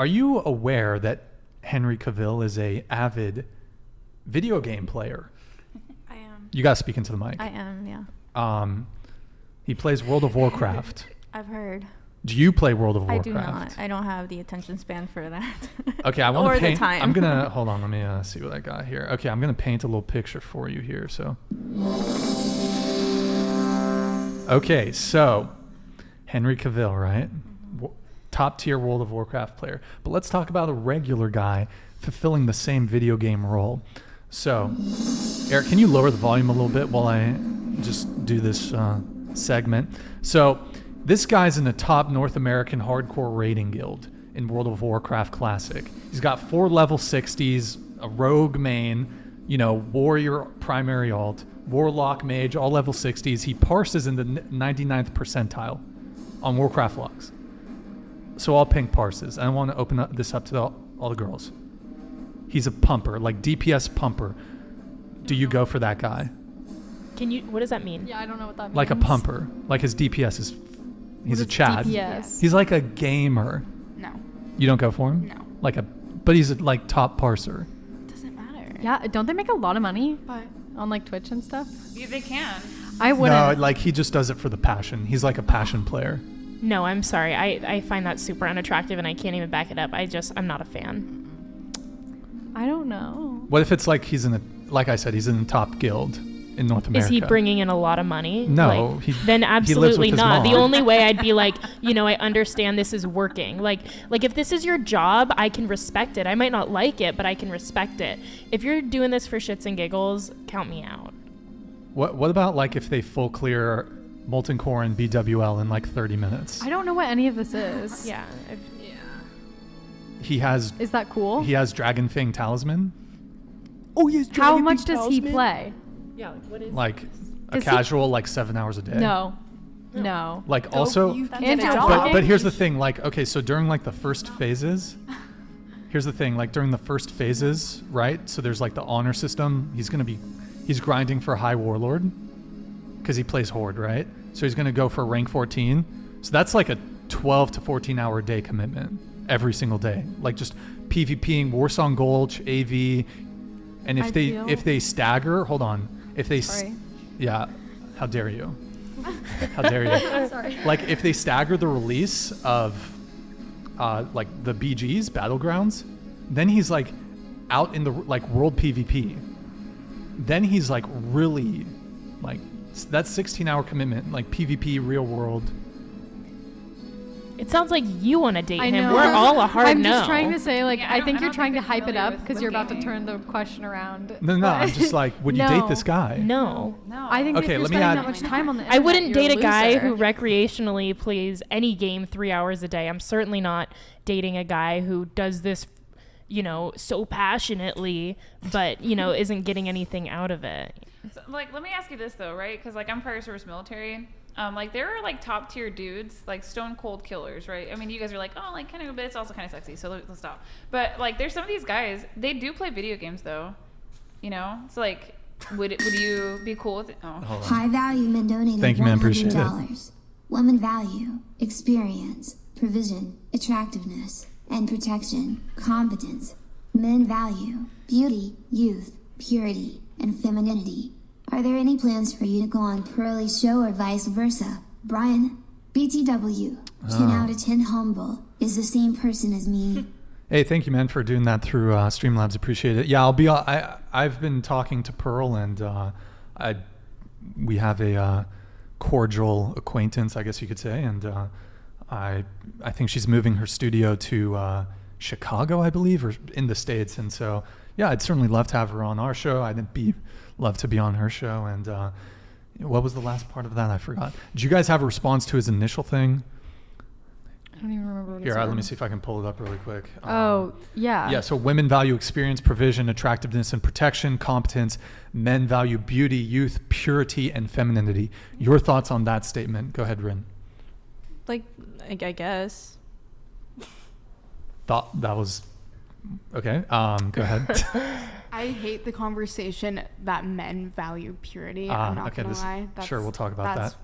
Are you aware that Henry Cavill is a avid video game player? I am. You got to speak into the mic. I am, yeah. He plays World of Warcraft. I've heard. Do you play World of I Warcraft? do not. I don't have the attention span for that. Okay, I want to paint. The time. I'm gonna hold on. Let me see what I got here. Okay, I'm gonna paint a little picture for you here. So, okay, so Henry Cavill, right? Top tier World of Warcraft player. But let's talk about a regular guy fulfilling the same video game role. So, Eric, can you lower the volume a little bit while I just do this segment? So, this guy's in the top North American hardcore rating guild in World of Warcraft Classic. He's got 4 level 60s, a rogue main, warrior primary alt, warlock mage, all level 60s. He parses in the 99th percentile on Warcraft logs. So all pink parses. I want to open this up to all the girls. He's a pumper, like DPS pumper. Do you go for that guy? What does that mean? Yeah, I don't know what that means. Like a pumper. Like his DPS is, he's a Chad. DPS? He's like a gamer. No. You don't go for him? No. But he's a top parser. Doesn't matter. Yeah, don't they make a lot of money But on like Twitch and stuff? Yeah, they can. I wouldn't. No, he just does it for the passion. He's like a passion player. No, I'm sorry. I find that super unattractive and I can't even back it up. I'm not a fan. I don't know. What if it's like like I said, he's in the top guild in North America? Is he bringing in a lot of money? No. Then absolutely not. The mom. only way I'd be like, I understand this is working. Like if this is your job, I can respect it. I might not like it, but I can respect it. If you're doing this for shits and giggles, count me out. What about if they full clear Molten Core and BWL in 30 minutes? I don't know what any of this is. Yeah. He has. Is that cool? He has Dragon Fang Talisman. Oh, he has Dragon How Fang much does he Talisman? play? Yeah. What is? A casual 7 hours a day. No. Also. But here's the thing. Okay, so during the first phases. Here's the thing. During the first phases, right? So there's the honor system. He's grinding for High Warlord. Because he plays Horde, right? So he's going to go for rank 14. So that's a 12 to 14 hour a day commitment every single day. Just PvPing Warsong Gulch, AV, and if they stagger, hold on. If they yeah, how dare you? How dare you? Sorry. If they stagger the release of the BGs, Battlegrounds, then he's out in the world PvP. Then he's really that's 16-hour commitment, PvP, real world. It sounds like you want to date I him. know. We're all a hard I'm no. just trying to say, Yeah, I think you're trying to they're hype it familiar up with because you're about to gaming. turn the question around. No, I'm just would you date this guy? No. No. I think Okay, if you're let me spending add- that much time on the I internet, wouldn't you're date a guy loser. who recreationally plays any game 3 hours a day. I'm certainly not dating a guy who does this, so passionately, but, isn't getting anything out of it. So, let me ask you this though, right? Because I'm prior service military. There are top tier dudes, stone cold killers, right? I mean, you guys are kind of, but it's also kind of sexy. So let's stop. But there's some of these guys. They do play video games though, So would you be cool with it? Oh. High value men donated Thank you, man. Appreciate it. $100. Women value, experience, provision, attractiveness, and protection, competence. Men value, beauty, youth, purity, and femininity. Are there any plans for you to go on Pearlie's show or vice versa? Brian, BTW, 10 out of 10 humble, is the same person as me. Hey, thank you, man, for doing that through Streamlabs. Appreciate it. Yeah, I've been talking to Pearl, and we have a cordial acquaintance, I guess you could say, and I think she's moving her studio to Chicago, I believe, or in the States, and so yeah, I'd certainly love to have her on our show. I'd love to be on her show. And what was the last part of that? I forgot. Did you guys have a response to his initial thing? I don't even remember what it Here, said. let me see if I can pull it up really quick. Oh, yeah. Yeah, so women value experience, provision, attractiveness, and protection, competence. Men value beauty, youth, purity, and femininity. Your thoughts on that statement? Go ahead, Rin. I guess. Thought that was... Okay, go ahead. I hate the conversation that men value purity. I'm not gonna lie. Sure, we'll talk about that.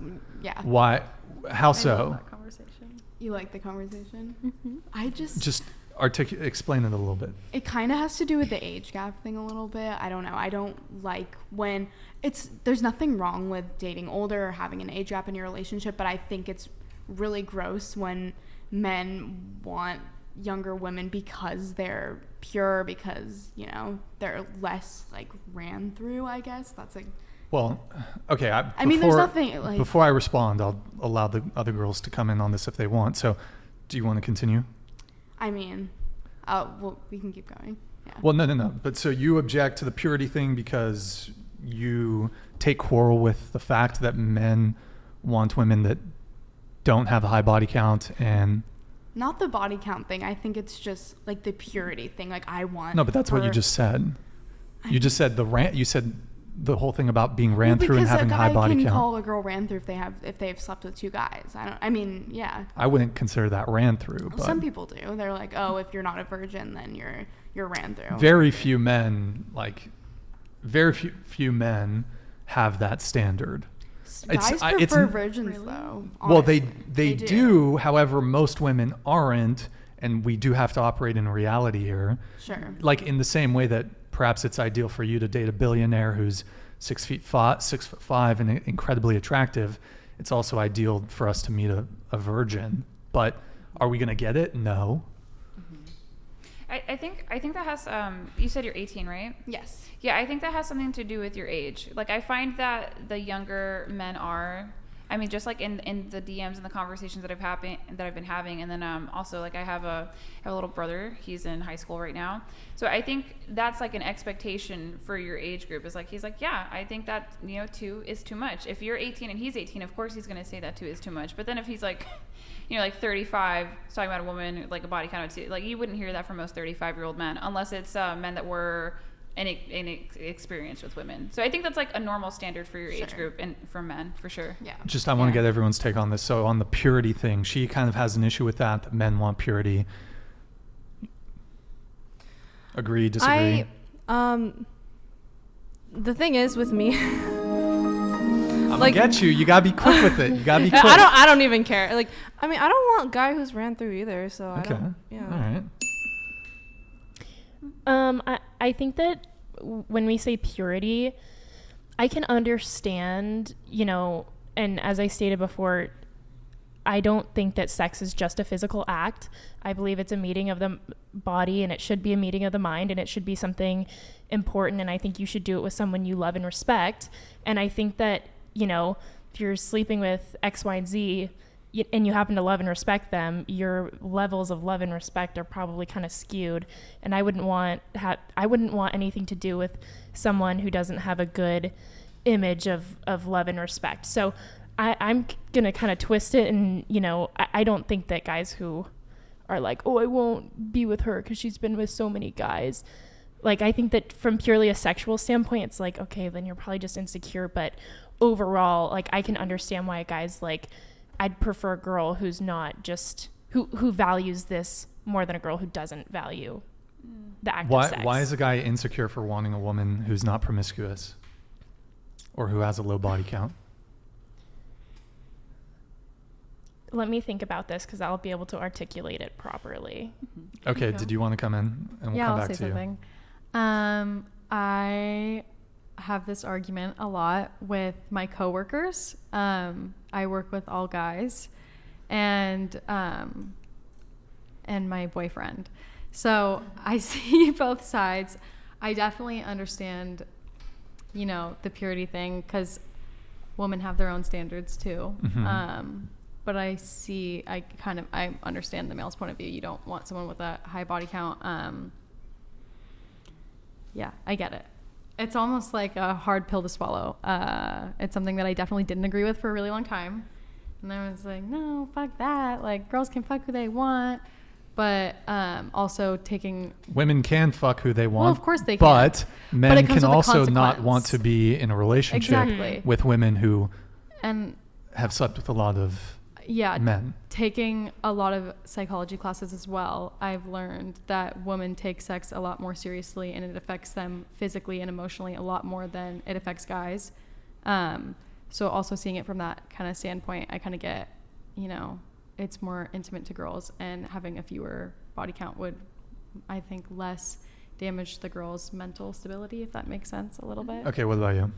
Yeah. Why? How I so? love that conversation. You like the conversation? I just explain it a little bit. It kind of has to do with the age gap thing a little bit. I don't know. I don't like when there's nothing wrong with dating older or having an age gap in your relationship, but I think it's really gross when men want younger women because they're pure, because, you know, they're less like ran through, I guess. That's like, well, okay. I mean, there's nothing like, before I respond, I'll allow the other girls to come in on this if they want. So do you want to continue? I mean, well, we can keep going. Yeah. Well, no. But so you object to the purity thing because you take quarrel with the fact that men want women that don't have a high body count and... Not the body count thing. I think it's just like the purity thing. Like I want... No, but that's what you just said. You just said you said the whole thing about being ran through and having a high body count. Because a guy can call a girl ran through if they've slept with two guys. Yeah. I wouldn't consider that ran through. But some people do. They're like, oh, if you're not a virgin, then you're ran through. Very few men have that standard. Guys prefer virgins, though. Well, honestly. they do. However, most women aren't, and we do have to operate in reality here. Sure. Like in the same way that perhaps it's ideal for you to date a billionaire who's 6'5" and incredibly attractive. It's also ideal for us to meet a virgin. But are we going to get it? No. I think that has you said you're 18, right? Yes. Yeah, I think that has something to do with your age. Like I find that the younger men are, I mean, just like in the DMs and the conversations that I've been having, and then also like I have a little brother. He's in high school right now, so I think that's like an expectation for your age group. Is like he's like, yeah, I think that 2 is too much. If you're 18 and he's 18, of course he's gonna say that 2 is too much. But then if he's like, like 35, talking about a woman like a body count of 2, like you wouldn't hear that from most 35-year-old men unless it's men that were inexperienced with women. So I think that's like a normal standard for your age group and for men, for sure. Yeah. I want to get everyone's take on this. So on the purity thing, she kind of has an issue with that men want purity. Agree, disagree? The thing is with me, I'm gonna get you. You gotta be quick with it. You gotta be quick. I don't even care. Like, I mean, I don't want a guy who's ran through either. So okay. All right. I think that when we say purity, I can understand, and as I stated before, I don't think that sex is just a physical act. I believe it's a meeting of the body, and it should be a meeting of the mind, and it should be something important, and I think you should do it with someone you love and respect. And I think that, if you're sleeping with X, Y, and Z, and you happen to love and respect them, your levels of love and respect are probably kind of skewed. And I wouldn't want anything to do with someone who doesn't have a good image of love and respect. So I'm gonna kind of twist it, and I don't think that guys who are like, oh, I won't be with her because she's been with so many guys. Like, I think that from purely a sexual standpoint, it's like, okay, then you're probably just insecure. But overall, like, I can understand why a guy's like, I'd prefer a girl who's not just who values this more than a girl who doesn't value the act of sex. Why is a guy insecure for wanting a woman who's not promiscuous or who has a low body count? Let me think about this because I'll be able to articulate it properly. Okay, did you want to come in and we'll come back to you? I have this argument a lot with my coworkers. I work with all guys and my boyfriend. So I see both sides. I definitely understand, the purity thing because women have their own standards too. Mm-hmm. But I understand the male's point of view. You don't want someone with a high body count. Yeah, I get it. It's almost like a hard pill to swallow. It's something that I definitely didn't agree with for a really long time. And I was like, no, fuck that. Like, girls can fuck who they want. But also taking... Women can fuck who they want. Well, of course they can. But men can also not want to be in a relationship with women who have slept with a lot of men. Taking a lot of psychology classes as well, I've learned that women take sex a lot more seriously, and it affects them physically and emotionally a lot more than it affects guys. So also seeing it from that kind of standpoint, I kind of get, it's more intimate to girls and having a fewer body count would, I think, less damage the girl's mental stability, if that makes sense a little bit. Okay, what about you?